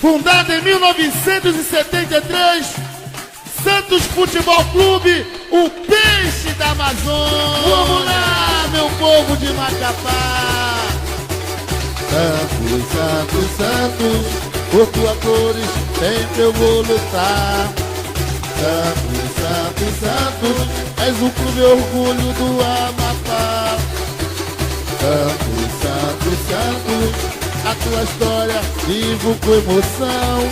Fundada em 1973, Santos Futebol Clube, o peixe da Amazônia. Vamos lá, meu povo de Macapá. Santos, Santos, Santos, por tuas cores sempre eu vou lutar. Santos, Santos, Santos, és o clube orgulho do Amapá. Santos, Santos, Santos, a tua história vivo com emoção.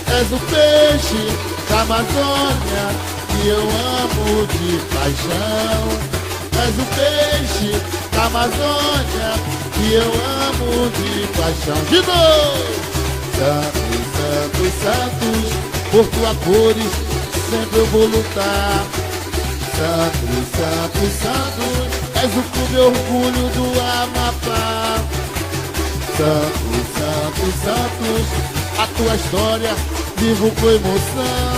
És o peixe da Amazônia que eu amo de paixão. És o peixe da Amazônia que eu amo de paixão. De novo! Santos, Santos, Santos, por tuas cores sempre eu vou lutar. Santos, Santos, Santos, és o clube orgulho do Amapá. Santos, Santos, Santos, a tua história vivo com emoção.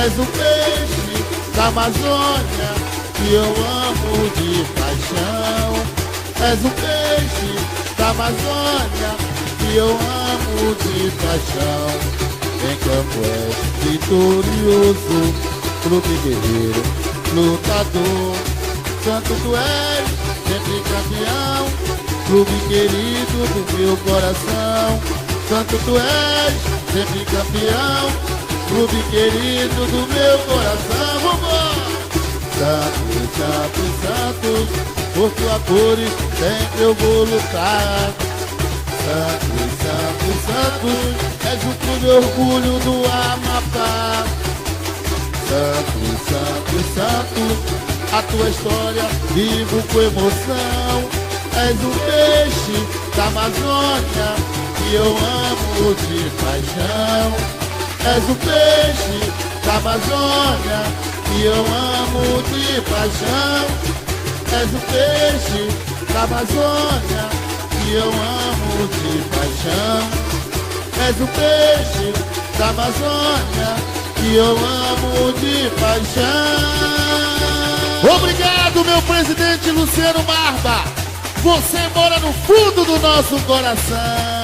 És o peixe da Amazônia que eu amo de paixão. És o peixe da Amazônia que eu amo de paixão. Em campo és vitorioso, clube guerreiro, lutador. Santo tu és, sempre campeão, clube querido do meu coração. Santo tu és, sempre campeão, clube querido do meu coração. Vambora! Santos, Santos, Santos, por tuas cores sempre eu vou lutar. Santos, Santos, Santos, és o clube orgulho do Amapá. Santos, Santos, Santos, a tua história vivo com emoção. És o peixe da Amazônia que eu amo de paixão. És o peixe da Amazônia que eu amo de paixão. És o peixe da Amazônia que eu amo de paixão. És o peixe da Amazônia que eu amo de paixão. Obrigado, meu presidente Luciano Barba. Você mora no fundo do nosso coração.